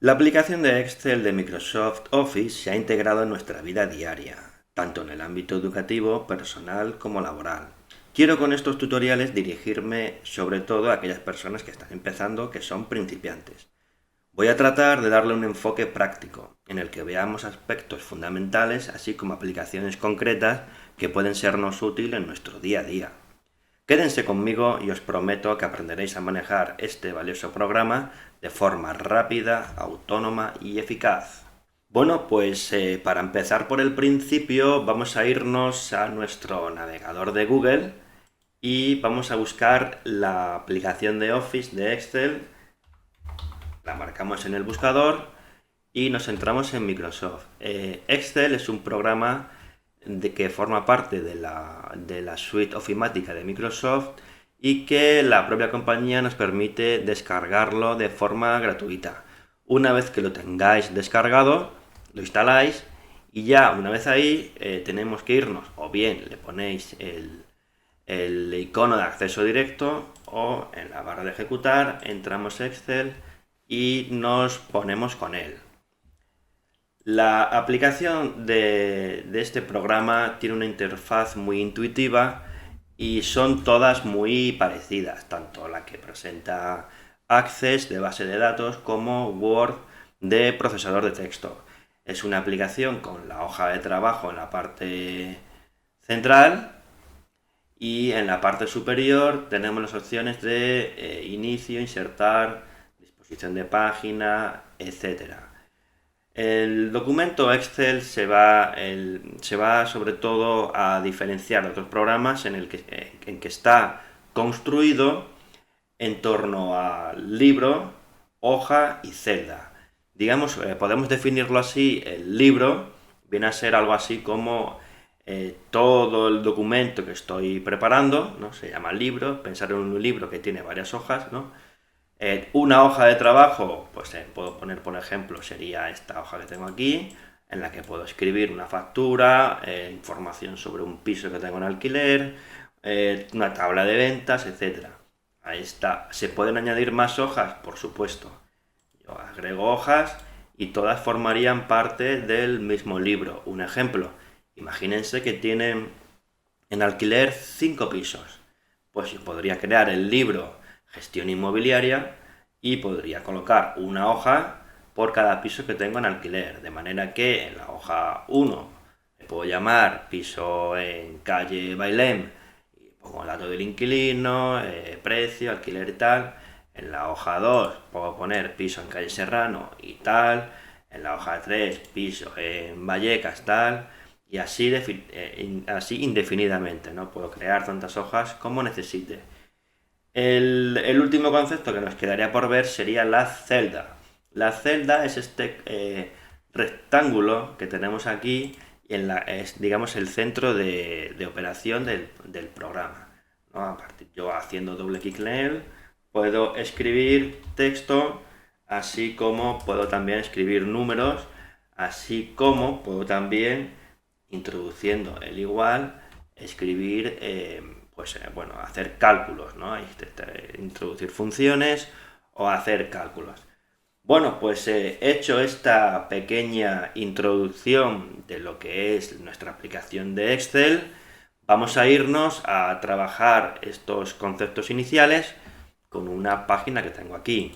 La aplicación de Excel de Microsoft Office se ha integrado en nuestra vida diaria, tanto en el ámbito educativo, personal como laboral. Quiero con estos tutoriales dirigirme sobre todo a aquellas personas que están empezando, que son principiantes. Voy a tratar de darle un enfoque práctico, en el que veamos aspectos fundamentales, así como aplicaciones concretas que pueden sernos útiles en nuestro día a día. Quédense conmigo y os prometo que aprenderéis a manejar este valioso programa de forma rápida, autónoma y eficaz. Bueno, pues para empezar por el principio vamos a irnos a nuestro navegador de Google y vamos a buscar la aplicación de Office de Excel, la marcamos en el buscador y nos centramos en Microsoft. Excel es un programa que forma parte de la suite ofimática de Microsoft y que la propia compañía nos permite descargarlo de forma gratuita. Una vez que lo tengáis descargado, lo instaláis y ya una vez ahí tenemos que irnos, o bien le ponéis el icono de acceso directo o en la barra de ejecutar entramos Excel y nos ponemos con él. La aplicación de este programa tiene una interfaz muy intuitiva y son todas muy parecidas, tanto la que presenta Access de base de datos como Word de procesador de texto. Es una aplicación con la hoja de trabajo en la parte central y en la parte superior tenemos las opciones de inicio, insertar, disposición de página, etcétera. El documento Excel se va sobre todo a diferenciar de otros programas en que está construido en torno a libro, hoja y celda. Digamos, podemos definirlo así, el libro viene a ser algo así como todo el documento que estoy preparando, ¿no? Se llama libro, pensar en un libro que tiene varias hojas, ¿no? Una hoja de trabajo, pues puedo poner por ejemplo, sería esta hoja que tengo aquí, en la que puedo escribir una factura, información sobre un piso que tengo en alquiler, una tabla de ventas, etcétera. Ahí está. ¿Se pueden añadir más hojas? Por supuesto. Yo agrego hojas y todas formarían parte del mismo libro. Un ejemplo, imagínense que tienen en alquiler 5 pisos. Pues yo podría crear el libro Gestión Inmobiliaria y podría colocar una hoja por cada piso que tengo en alquiler, de manera que en la hoja 1 me puedo llamar piso en calle Bailén y pongo el dato del inquilino, precio, alquiler y tal. En la hoja 2 puedo poner piso en calle Serrano y tal. En la hoja 3 piso en Vallecas tal. Y así indefinidamente, ¿no? Puedo crear tantas hojas como necesite. El último concepto que nos quedaría por ver sería la celda. La celda es este rectángulo que tenemos aquí y es, digamos, el centro de operación del programa, ¿no? A partir, yo haciendo doble clic en él puedo escribir texto, así como puedo también escribir números, así como puedo también, introduciendo el igual, escribir bueno, hacer cálculos, ¿no? Introducir funciones o hacer cálculos. Bueno, pues hecho esta pequeña introducción de lo que es nuestra aplicación de Excel, vamos a irnos a trabajar estos conceptos iniciales con una página que tengo aquí.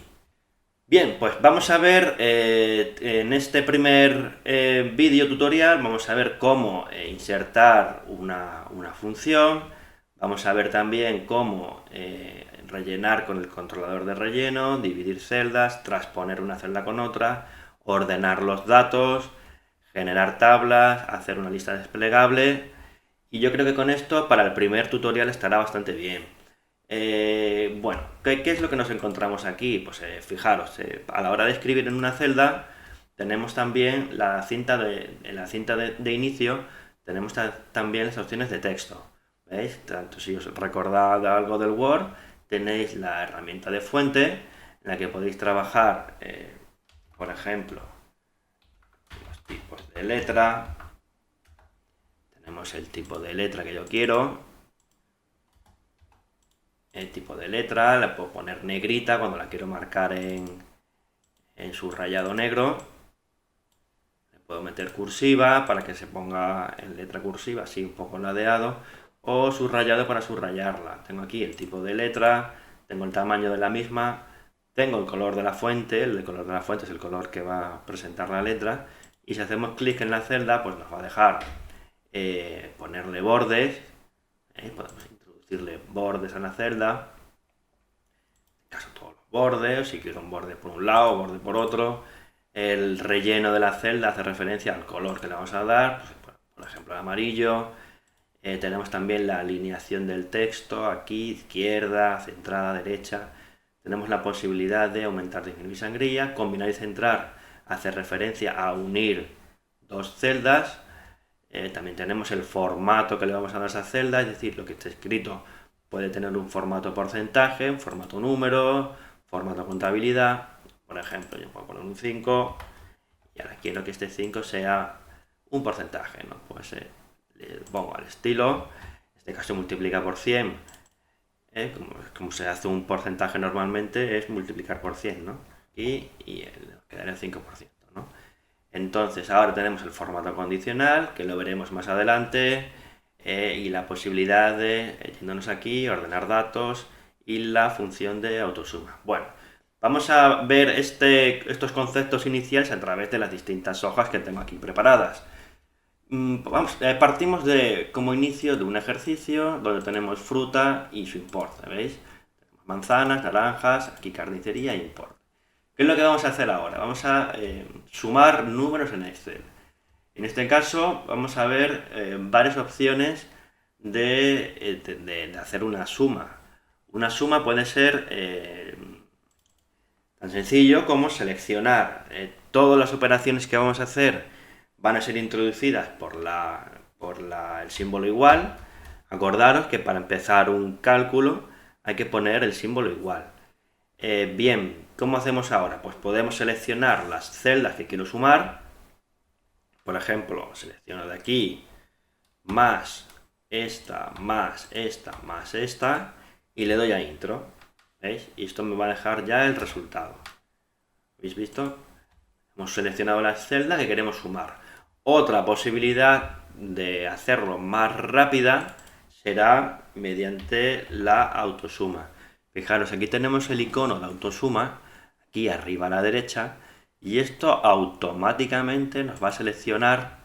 Bien, pues vamos a ver en este primer vídeo tutorial, vamos a ver cómo insertar una función, vamos a ver también cómo rellenar con el controlador de relleno, dividir celdas, transponer una celda con otra, ordenar los datos, generar tablas, hacer una lista desplegable y yo creo que con esto para el primer tutorial estará bastante bien. Bueno, ¿qué es lo que nos encontramos aquí? Pues fijaros, a la hora de escribir en una celda tenemos también en la cinta de inicio tenemos también las opciones de texto. ¿Veis? Tanto si os recordáis algo del Word, tenéis la herramienta de fuente en la que podéis trabajar, por ejemplo, los tipos de letra. Tenemos el tipo de letra que yo quiero. El tipo de letra, la puedo poner negrita cuando la quiero marcar en subrayado negro. Le puedo meter cursiva para que se ponga en letra cursiva, así un poco ladeado, o subrayado para subrayarla. Tengo aquí el tipo de letra, tengo el tamaño de la misma, tengo el color de la fuente. El color de la fuente es el color que va a presentar la letra, y si hacemos clic en la celda, pues nos va a dejar ponerle bordes. Podemos introducirle bordes a la celda, en caso todos los bordes, si quiero un borde por un lado, borde por otro. El relleno de la celda hace referencia al color que le vamos a dar, pues, por ejemplo el amarillo. Tenemos también la alineación del texto, aquí izquierda, centrada, derecha. Tenemos la posibilidad de aumentar, disminuir sangría. Combinar y centrar hace referencia a unir dos celdas. También tenemos el formato que le vamos a dar a esa celda, es decir, lo que esté escrito puede tener un formato porcentaje, un formato número, formato contabilidad. Por ejemplo, yo puedo poner un 5 y ahora quiero que este 5 sea un porcentaje, ¿no? Pues le pongo al estilo, en este caso multiplica por 100, como se hace un porcentaje normalmente, es multiplicar por 100, ¿no? Y quedaría el 5%, ¿no? Entonces ahora tenemos el formato condicional, que lo veremos más adelante, y la posibilidad de, yéndonos aquí, ordenar datos y la función de autosuma. Bueno, vamos a ver estos conceptos iniciales a través de las distintas hojas que tengo aquí preparadas. Partimos como inicio de un ejercicio donde tenemos fruta y su importe, ¿veis? Tenemos manzanas, naranjas, aquí carnicería e importe. ¿Qué es lo que vamos a hacer ahora? Vamos a sumar números en Excel. En este caso vamos a ver varias opciones de hacer una suma. Una suma puede ser tan sencillo como seleccionar todas las operaciones que vamos a hacer van a ser introducidas por el símbolo igual. Acordaros que para empezar un cálculo hay que poner el símbolo igual. Bien, ¿cómo hacemos ahora? Pues podemos seleccionar las celdas que quiero sumar. Por ejemplo, selecciono de aquí más esta, más esta, más esta, y le doy a intro. ¿Veis? Y esto me va a dejar ya el resultado. ¿Habéis visto? Hemos seleccionado las celdas que queremos sumar. Otra posibilidad de hacerlo más rápida será mediante la autosuma. Fijaros, aquí tenemos el icono de autosuma, aquí arriba a la derecha, y esto automáticamente nos va a seleccionar,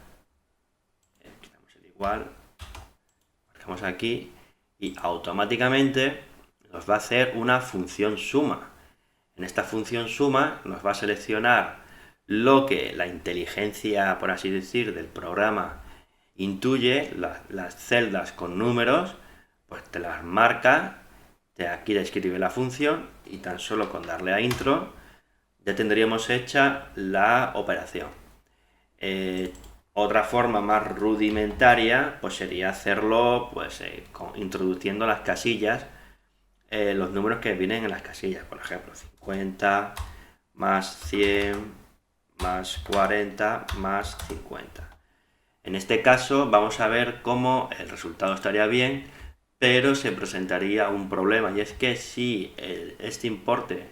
quitamos el igual, marcamos aquí, y automáticamente nos va a hacer una función suma. En esta función suma nos va a seleccionar lo que la inteligencia, por así decir, del programa intuye, las celdas con números, pues te las marca, aquí describe la función, y tan solo con darle a intro ya tendríamos hecha la operación. Otra forma más rudimentaria pues sería hacerlo pues, introduciendo las casillas, los números que vienen en las casillas, por ejemplo 50 más 100 más 40 más 50. En este caso vamos a ver cómo el resultado estaría bien, pero se presentaría un problema, y es que si este importe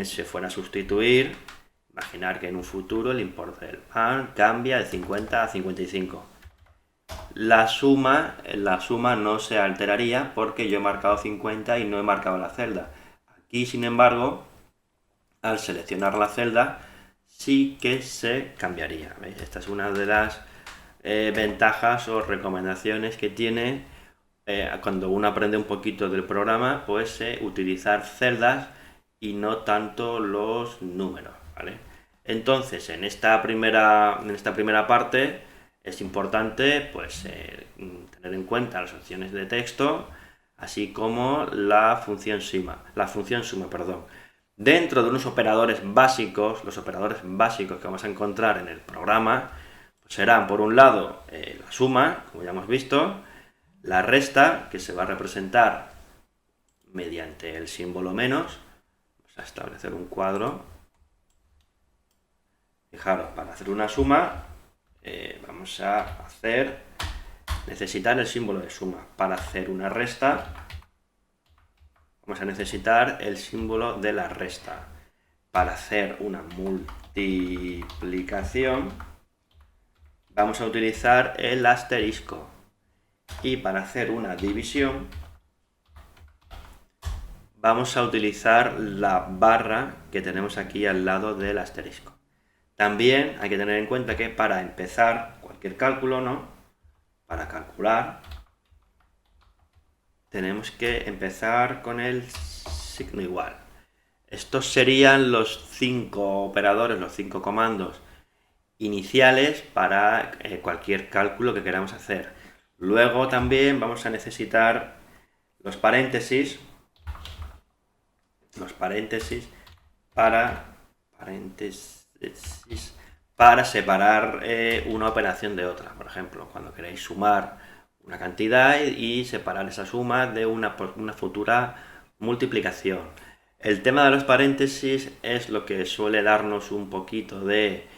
se fuera a sustituir, imaginar que en un futuro el importe del pan cambia de 50 a 55. La suma no se alteraría porque yo he marcado 50 y no he marcado la celda. Aquí, sin embargo, al seleccionar la celda, sí que se cambiaría. ¿Veis? Esta es una de las ventajas o recomendaciones que tiene cuando uno aprende un poquito del programa, pues utilizar celdas y no tanto los números, ¿vale? Entonces, en esta primera parte es importante pues tener en cuenta las opciones de texto, así como la función suma. Dentro de unos operadores básicos, los operadores básicos que vamos a encontrar en el programa pues serán, por un lado, la suma, como ya hemos visto, la resta, que se va a representar mediante el símbolo menos. Vamos a establecer un cuadro. Fijaros, para hacer una suma vamos a necesitar el símbolo de suma. Para hacer una resta vamos a necesitar el símbolo de la resta. para hacer una multiplicación vamos a utilizar el asterisco. Y para hacer una división vamos a utilizar la barra que tenemos aquí al lado del asterisco. También hay que tener en cuenta que para empezar cualquier cálculo, ¿no? Para calcular, tenemos que empezar con el signo igual. Estos serían los 5 operadores, los 5 comandos iniciales para cualquier cálculo que queramos hacer. Luego también vamos a necesitar los paréntesis para separar una operación de otra. Por ejemplo, cuando queréis sumar una cantidad y separar esa suma de una futura multiplicación. El tema de los paréntesis es lo que suele darnos un poquito de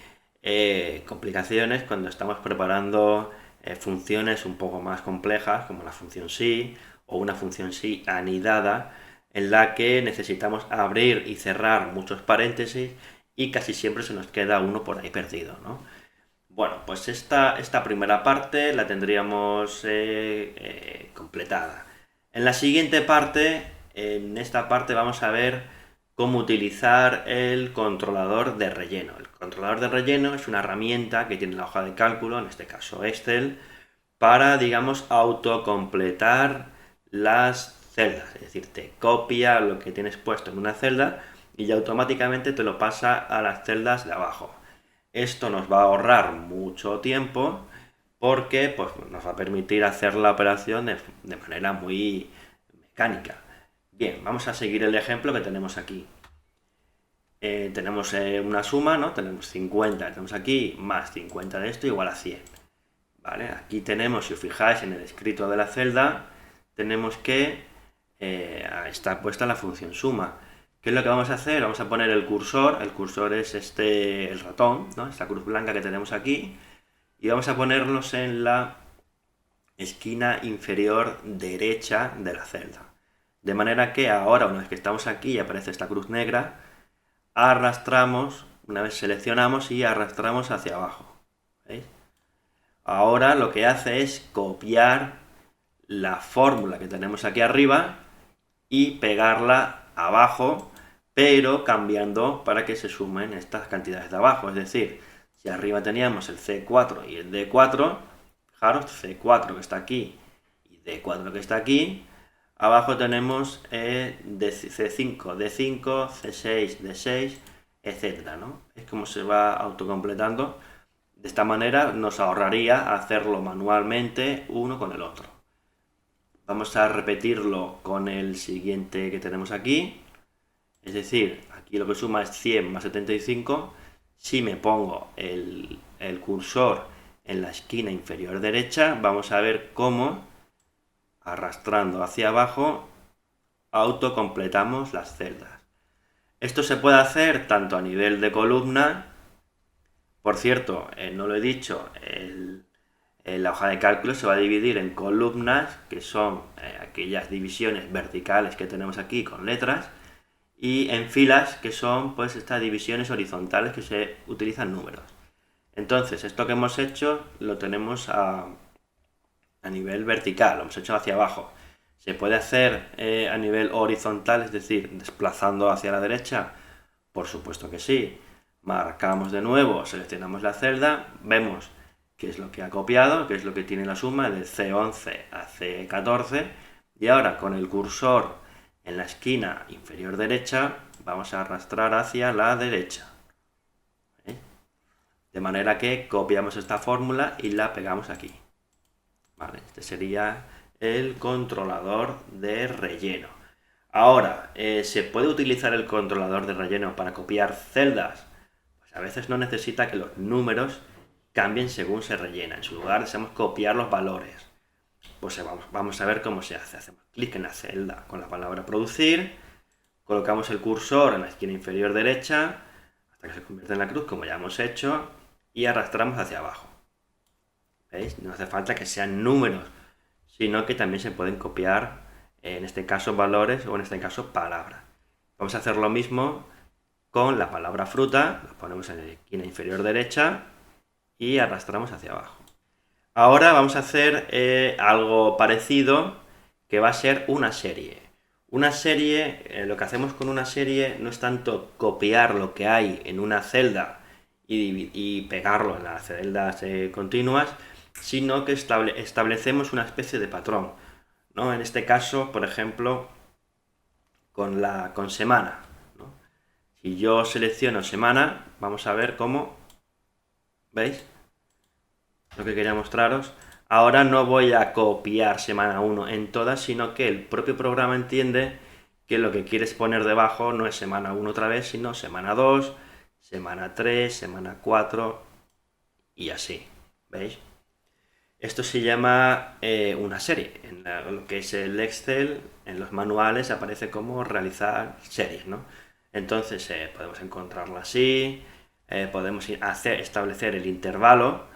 complicaciones cuando estamos preparando funciones un poco más complejas, como la función sí o una función sí anidada, en la que necesitamos abrir y cerrar muchos paréntesis y casi siempre se nos queda uno por ahí perdido, ¿no? Bueno, pues esta primera parte la tendríamos completada. En la siguiente parte, en esta parte vamos a ver cómo utilizar el controlador de relleno. El controlador de relleno es una herramienta que tiene la hoja de cálculo, en este caso Excel, para, digamos, autocompletar las celdas. Es decir, te copia lo que tienes puesto en una celda y ya automáticamente te lo pasa a las celdas de abajo. Esto nos va a ahorrar mucho tiempo porque pues, nos va a permitir hacer la operación de manera muy mecánica. Bien, vamos a seguir el ejemplo que tenemos aquí. Tenemos una suma, ¿no? Tenemos 50, tenemos aquí, más 50 de esto igual a 100. ¿Vale? Aquí tenemos, si os fijáis en el escrito de la celda, tenemos que está puesta la función suma. ¿Qué es lo que vamos a hacer? Vamos a poner el cursor es el ratón, ¿no? Esta cruz blanca que tenemos aquí, y vamos a ponerlos en la esquina inferior derecha de la celda. De manera que ahora, una vez que estamos aquí y aparece esta cruz negra, arrastramos, una vez seleccionamos y arrastramos hacia abajo. ¿Veis? Ahora lo que hace es copiar la fórmula que tenemos aquí arriba y pegarla abajo, pero cambiando para que se sumen estas cantidades de abajo. Es decir, si arriba teníamos el C4 y el D4, fijaros, C4 que está aquí y D4 que está aquí, abajo tenemos C5, D5, C6, D6, etc., ¿no? Es como se va autocompletando. De esta manera nos ahorraría hacerlo manualmente uno con el otro. Vamos a repetirlo con el siguiente que tenemos aquí. Es decir, aquí lo que suma es 100 más 75. Si me pongo el cursor en la esquina inferior derecha, vamos a ver cómo, arrastrando hacia abajo, autocompletamos las celdas. Esto se puede hacer tanto a nivel de columna. Por cierto, no lo he dicho, la hoja de cálculo se va a dividir en columnas, que son aquellas divisiones verticales que tenemos aquí con letras, y en filas, que son pues estas divisiones horizontales que se utilizan números. Entonces, esto que hemos hecho lo tenemos a nivel vertical, lo hemos hecho hacia abajo. ¿Se puede hacer a nivel horizontal, es decir, desplazando hacia la derecha? Por supuesto que sí. Marcamos de nuevo, seleccionamos la celda, vemos qué es lo que ha copiado, qué es lo que tiene la suma de C11 a C14, y ahora con el cursor en la esquina inferior derecha vamos a arrastrar hacia la derecha. De manera que copiamos esta fórmula y la pegamos aquí. Vale, este sería el controlador de relleno. Ahora, ¿se puede utilizar el controlador de relleno para copiar celdas? Pues a veces no necesita que los números cambien según se rellena. En su lugar deseamos copiar los valores. Pues vamos a ver cómo se hace. Hacemos clic en la celda con la palabra producir, colocamos el cursor en la esquina inferior derecha hasta que se convierta en la cruz, como ya hemos hecho, y arrastramos hacia abajo. ¿Veis? No hace falta que sean números, sino que también se pueden copiar, en este caso valores o en este caso palabras. Vamos a hacer lo mismo con la palabra fruta, la ponemos en la esquina inferior derecha y arrastramos hacia abajo. Ahora vamos a hacer algo parecido, que va a ser una serie. Una serie, lo que hacemos con una serie no es tanto copiar lo que hay en una celda y pegarlo en las celdas continuas, sino que establecemos una especie de patrón, ¿no? En este caso, por ejemplo, con semana, ¿no? Si yo selecciono semana, vamos a ver cómo, ¿veis? Lo que quería mostraros. Ahora no voy a copiar semana 1 en todas, sino que el propio programa entiende que lo que quieres poner debajo no es semana 1 otra vez, sino semana 2, semana 3, semana 4 y así. ¿Veis? Esto se llama una serie. En lo que es el Excel, en los manuales aparece como realizar series, ¿no? Entonces podemos encontrarla así, podemos establecer el intervalo.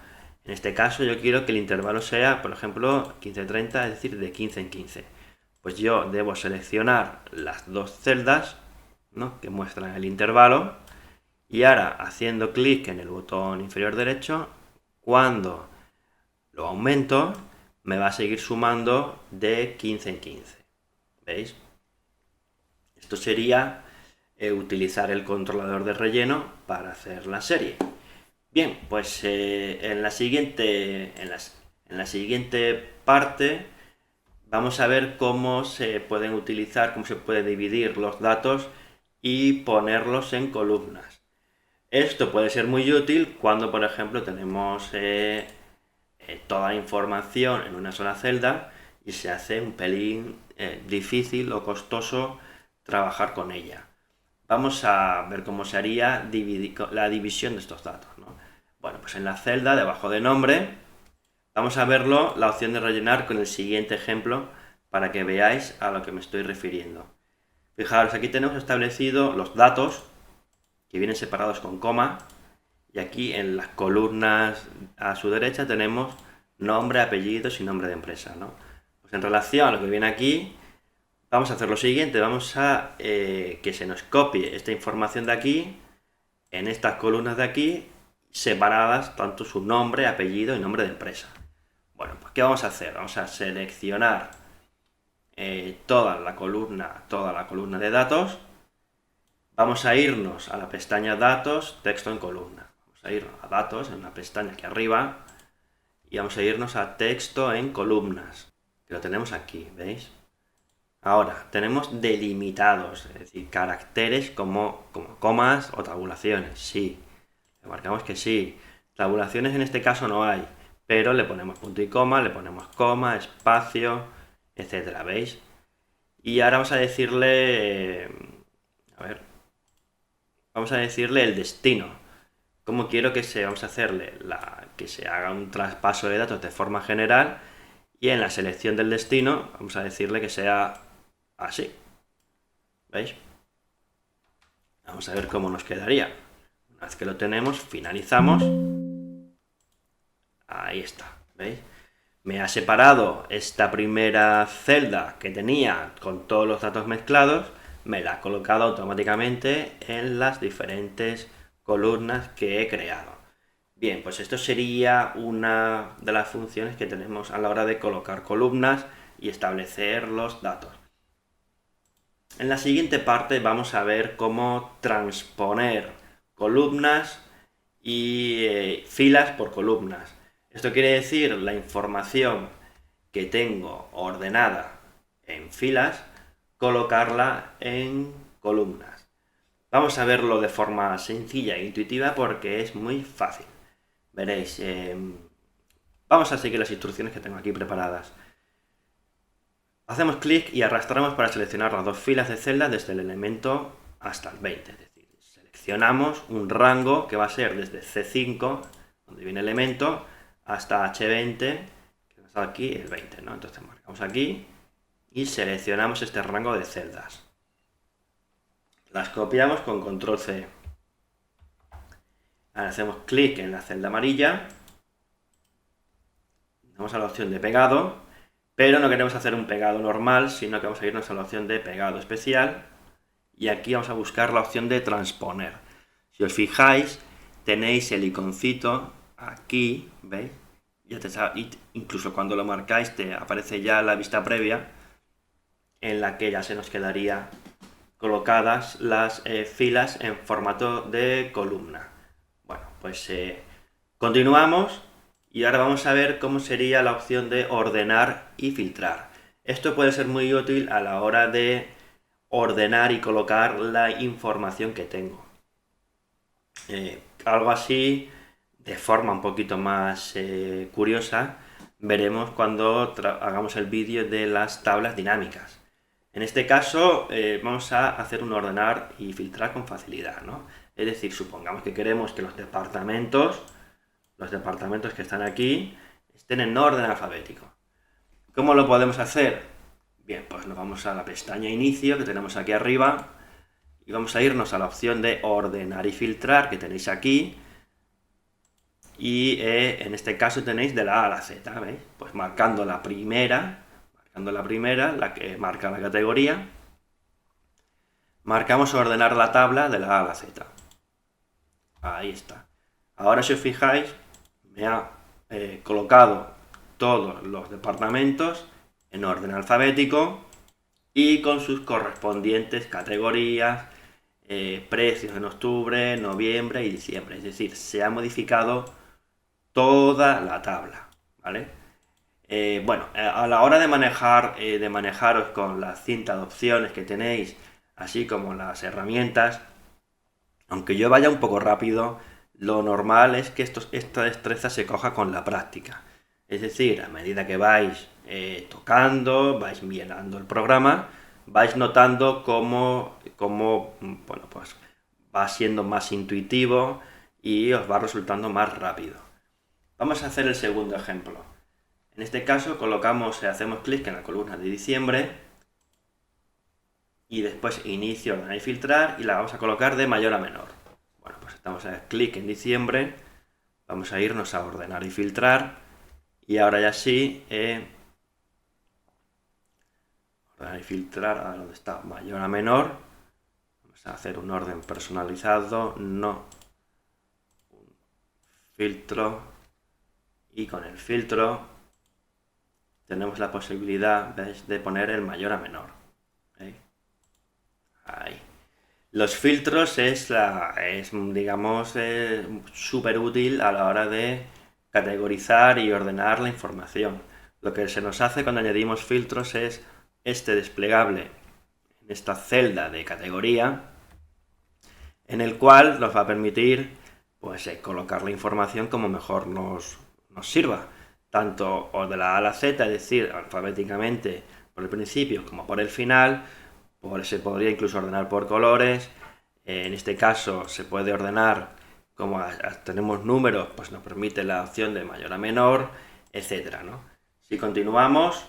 En este caso yo quiero que el intervalo sea, por ejemplo, 15-30, es decir, de 15 en 15. Pues yo debo seleccionar las dos celdas, ¿no?, que muestran el intervalo, y ahora haciendo clic en el botón inferior derecho, cuando lo aumento, me va a seguir sumando de 15 en 15. ¿Veis? Esto sería utilizar el controlador de relleno para hacer la serie. Bien, pues en la siguiente parte vamos a ver cómo se pueden utilizar, cómo se puede dividir los datos y ponerlos en columnas. Esto puede ser muy útil cuando, por ejemplo, tenemos toda la información en una sola celda y se hace un pelín difícil o costoso trabajar con ella. Vamos a ver cómo se haría la división de estos datos, ¿no? Bueno, pues en la celda, debajo de nombre, vamos a verlo, la opción de rellenar con el siguiente ejemplo para que veáis a lo que me estoy refiriendo. Fijaros, aquí tenemos establecido los datos que vienen separados con coma, y aquí en las columnas a su derecha tenemos nombre, apellidos y nombre de empresa, ¿no? Pues en relación a lo que viene aquí, vamos a hacer lo siguiente, vamos a que se nos copie esta información de aquí, en estas columnas de aquí, separadas tanto su nombre, apellido y nombre de empresa. Bueno, pues ¿qué vamos a hacer? Vamos a seleccionar toda la columna de datos. Vamos a irnos a la pestaña Datos, Texto en columna. Vamos a ir a Datos, en una pestaña aquí arriba, y vamos a irnos a Texto en columnas, que lo tenemos aquí, ¿veis? Ahora, tenemos delimitados, es decir, caracteres como comas o tabulaciones, sí. Le marcamos que sí. Tabulaciones en este caso no hay, pero le ponemos punto y coma, le ponemos coma, espacio, etcétera, ¿veis? Y ahora vamos a decirle, vamos a decirle el destino. ¿Cómo quiero que vamos a hacerle que se haga un traspaso de datos de forma general? Y en la selección del destino vamos a decirle que sea así. ¿Veis? Vamos a ver cómo nos quedaría. Una vez que lo tenemos, finalizamos. Ahí está, ¿veis? Me ha separado esta primera celda que tenía con todos los datos mezclados, me la ha colocado automáticamente en las diferentes columnas que he creado. Bien, pues esto sería una de las funciones que tenemos a la hora de colocar columnas y establecer los datos. En la siguiente parte vamos a ver cómo transponer columnas y filas por columnas. Esto quiere decir la información que tengo ordenada en filas, colocarla en columnas. Vamos a verlo de forma sencilla e intuitiva porque es muy fácil. Veréis, vamos a seguir las instrucciones que tengo aquí preparadas. Hacemos clic y arrastramos para seleccionar las dos filas de celdas desde el elemento hasta el 20. Es decir, seleccionamos un rango que va a ser desde C5, donde viene el elemento, hasta H20, que está aquí el 20, ¿no? Entonces marcamos aquí y seleccionamos este rango de celdas. Las copiamos con control C. Ahora hacemos clic en la celda amarilla, damos a la opción de pegado, pero no queremos hacer un pegado normal, sino que vamos a irnos a la opción de pegado especial y aquí vamos a buscar la opción de transponer. Si os fijáis, tenéis el iconcito aquí, ¿veis? Incluso cuando lo marcáis te aparece ya la vista previa en la que ya se nos quedaría colocadas las filas en formato de columna. Bueno, pues continuamos y ahora vamos a ver cómo sería la opción de ordenar y filtrar. Esto puede ser muy útil a la hora de ordenar y colocar la información que tengo. Algo así, de forma un poquito más curiosa, veremos cuando hagamos el vídeo de las tablas dinámicas. En este caso vamos a hacer un ordenar y filtrar con facilidad, ¿no? Es decir, supongamos que queremos que los departamentos que están aquí estén en orden alfabético. ¿Cómo lo podemos hacer? Bien, pues nos vamos a la pestaña Inicio que tenemos aquí arriba y vamos a irnos a la opción de ordenar y filtrar que tenéis aquí. Y en este caso tenéis de la A a la Z, ¿veis? Pues marcando la primera, la que marca la categoría, marcamos ordenar la tabla de la A a la Z. Ahí está. Ahora si os fijáis, me ha colocado todos los departamentos en orden alfabético y con sus correspondientes categorías, precios en octubre, noviembre y diciembre. Es decir, se ha modificado toda la tabla, ¿vale? Bueno, a la hora de manejaros con la cinta de opciones que tenéis, así como las herramientas, aunque yo vaya un poco rápido, lo normal es que esta destreza se coja con la práctica. Es decir, a medida que vais tocando, vais mirando el programa, vais notando cómo bueno, pues va siendo más intuitivo y os va resultando más rápido. Vamos a hacer el segundo ejemplo. En este caso hacemos clic en la columna de diciembre y después inicio, ordenar y filtrar y la vamos a colocar de mayor a menor. Bueno, pues estamos a clic en diciembre, vamos a irnos a ordenar y filtrar y ahora ya sí, ordenar y filtrar a donde está mayor a menor, vamos a hacer un orden personalizado, no un filtro y con el filtro tenemos la posibilidad, ¿veis?, de poner el mayor a menor. ¿Veis? Ahí. Los filtros es digamos, súper útil a la hora de categorizar y ordenar la información. Lo que se nos hace cuando añadimos filtros es este desplegable en esta celda de categoría, en el cual nos va a permitir pues, colocar la información como mejor nos sirva, tanto o de la A a la Z, es decir, alfabéticamente por el principio como por el final. Se podría incluso ordenar por colores. En este caso se puede ordenar, como tenemos números, pues nos permite la opción de mayor a menor, etcétera, ¿no? Si continuamos,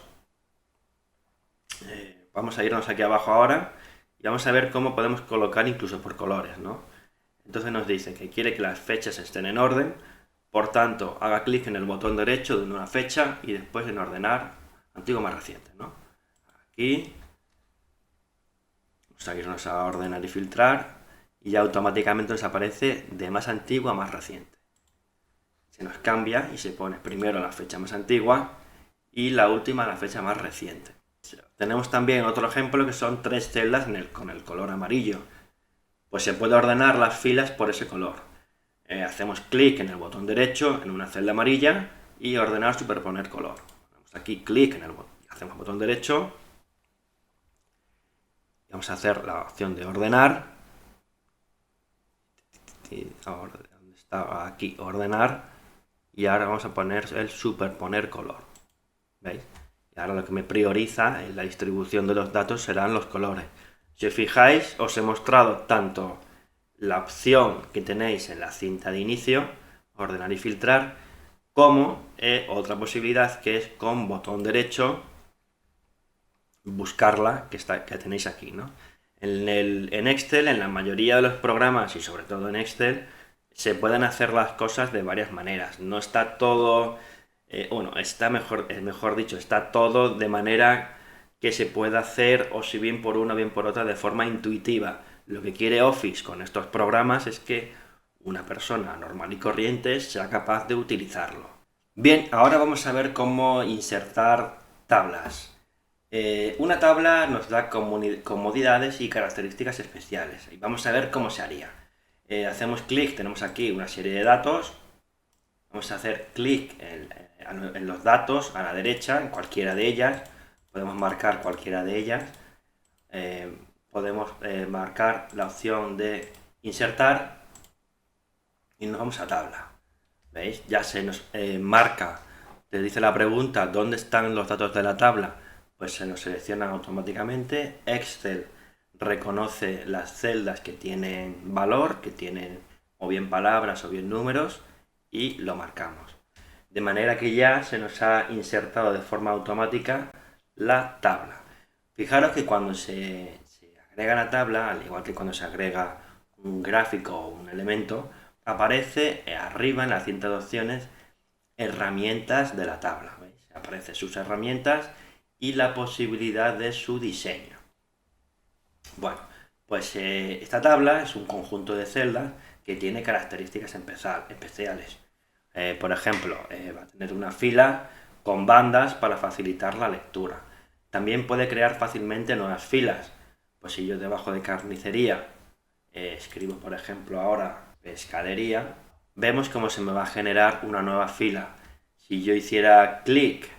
vamos a irnos aquí abajo ahora y vamos a ver cómo podemos colocar incluso por colores, ¿no? Entonces nos dice que quiere que las fechas estén en orden, por tanto haga clic en el botón derecho de una fecha y después en ordenar antiguo más reciente, ¿no? Aquí vamos a irnos a ordenar y filtrar y ya automáticamente nos aparece de más antigua a más reciente. Se nos cambia y se pone primero la fecha más antigua y la última la fecha más reciente. Tenemos también otro ejemplo que son 3 celdas con el color amarillo. Pues se puede ordenar las filas por ese color. Hacemos clic en el botón derecho en una celda amarilla y ordenar superponer color. Damos aquí clic en el botón, hacemos botón derecho y vamos a hacer la opción de ordenar. Y ahora, ¿dónde está? Aquí, ordenar. Y ahora vamos a poner el superponer color. ¿Veis? Y ahora lo que me prioriza en la distribución de los datos serán los colores. Si os fijáis, os he mostrado tanto la opción que tenéis en la cinta de inicio, ordenar y filtrar, como otra posibilidad que es con botón derecho buscarla que tenéis aquí, ¿no? En Excel, en la mayoría de los programas y sobre todo en Excel, se pueden hacer las cosas de varias maneras. No está todo, está mejor dicho, está todo de manera que se pueda hacer o si bien por una o bien por otra de forma intuitiva. Lo que quiere Office con estos programas es que una persona normal y corriente sea capaz de utilizarlo. Bien, ahora vamos a ver cómo insertar tablas. Una tabla nos da comodidades y características especiales y vamos a ver cómo se haría. Hacemos clic, tenemos aquí una serie de datos, vamos a hacer clic en los datos a la derecha, en cualquiera de ellas, podemos marcar cualquiera de ellas, podemos marcar la opción de insertar y nos vamos a tabla. ¿Veis? Ya se nos marca, te dice la pregunta, ¿dónde están los datos de la tabla? Pues se nos seleccionan automáticamente. Excel reconoce las celdas que tienen valor, que tienen o bien palabras o bien números, y lo marcamos. De manera que ya se nos ha insertado de forma automática la tabla. Fijaros que cuando se agrega la tabla, al igual que cuando se agrega un gráfico o un elemento, aparece arriba en la cinta de opciones herramientas de la tabla. ¿Veis? Aparecen sus herramientas y la posibilidad de su diseño. Bueno, pues esta tabla es un conjunto de celdas que tiene características especiales. Por ejemplo, va a tener una fila con bandas para facilitar la lectura. También puede crear fácilmente nuevas filas. Pues si yo debajo de carnicería escribo, por ejemplo, ahora pescadería, vemos cómo se me va a generar una nueva fila. Si yo hiciera clic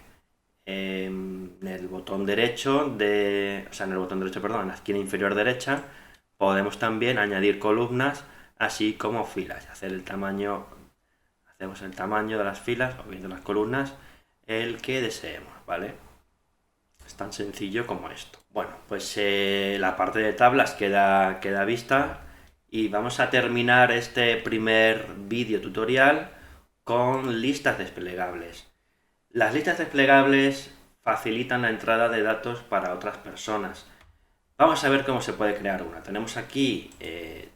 en el botón derecho en la esquina inferior derecha, podemos también añadir columnas así como filas, hacemos el tamaño de las filas o bien de las columnas el que deseemos, ¿vale? Es tan sencillo como esto. Bueno, pues la parte de tablas queda vista y vamos a terminar este primer vídeo tutorial con listas desplegables. Las listas desplegables facilitan la entrada de datos para otras personas. Vamos a ver cómo se puede crear una. Tenemos aquí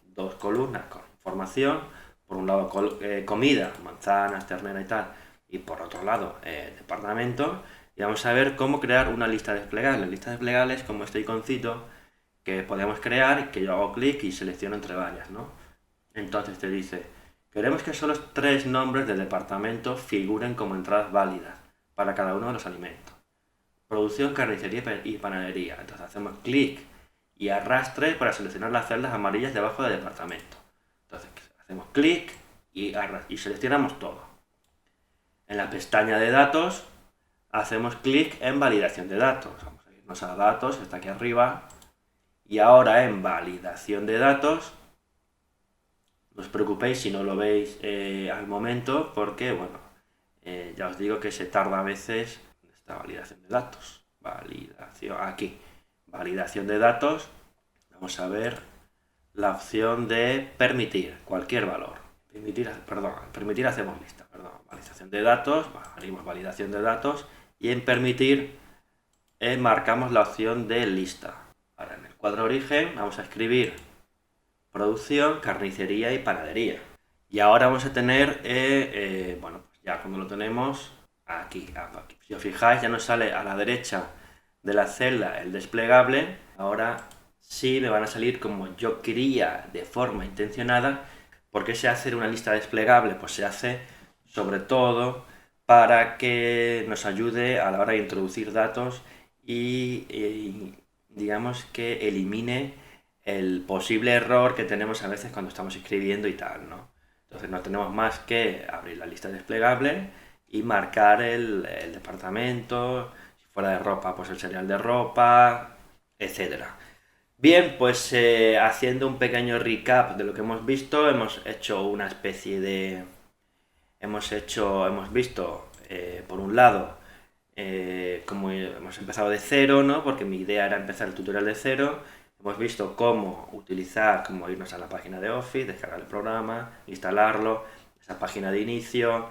dos columnas con información. Por un lado comida, manzanas, ternera y tal. Y por otro lado departamento. Y vamos a ver cómo crear una lista desplegable. Listas desplegables como este iconcito que podemos crear, que yo hago clic y selecciono entre varias, ¿no? Entonces te dice, queremos que solo 3 nombres del departamento figuren como entradas válidas para cada uno de los alimentos. Producción, carnicería y panadería. Entonces hacemos clic y arrastre para seleccionar las celdas amarillas debajo del departamento. Entonces hacemos clic y seleccionamos todo. En la pestaña de datos hacemos clic en validación de datos. Vamos a irnos a datos, está aquí arriba. Y ahora en validación de datos, no os preocupéis si no lo veis al momento, porque bueno, ya os digo que se tarda a veces. Esta validación de datos, aquí, validación de datos, vamos a ver la opción de permitir cualquier valor. Permitir hacemos lista, validación de datos, abrimos validación de datos y en permitir marcamos la opción de lista. Ahora en el cuadro origen vamos a escribir producción, carnicería y panadería. Y ahora vamos a tener, bueno, pues ya cuando lo tenemos aquí. Si os fijáis, ya nos sale a la derecha de la celda el desplegable. Ahora sí me van a salir como yo quería de forma intencionada. ¿Por qué se hace una lista desplegable? Pues se hace sobre todo para que nos ayude a la hora de introducir datos y digamos que elimine el posible error que tenemos a veces cuando estamos escribiendo y tal, ¿no? Entonces no tenemos más que abrir la lista desplegable y marcar el departamento, si fuera de ropa, pues el serial de ropa, etcétera. Bien, pues haciendo un pequeño recap de lo que hemos visto, hemos hecho una especie de... Hemos visto, por un lado, como hemos empezado de cero, ¿no? Porque mi idea era empezar el tutorial de cero. Hemos visto cómo irnos a la página de Office, descargar el programa, instalarlo, esa página de inicio,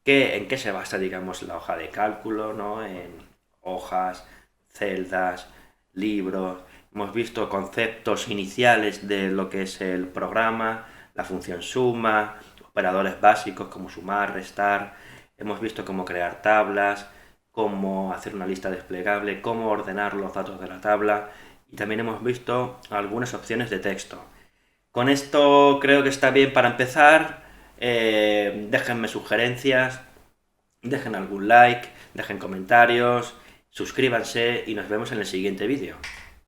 en qué se basa, digamos, la hoja de cálculo, ¿no? En hojas, celdas, libros. Hemos visto conceptos iniciales de lo que es el programa, la función suma, operadores básicos como sumar, restar. Hemos visto cómo crear tablas, cómo hacer una lista desplegable, cómo ordenar los datos de la tabla y también hemos visto algunas opciones de texto. Con esto creo que está bien para empezar. Déjenme sugerencias, dejen algún like, dejen comentarios, suscríbanse y nos vemos en el siguiente vídeo.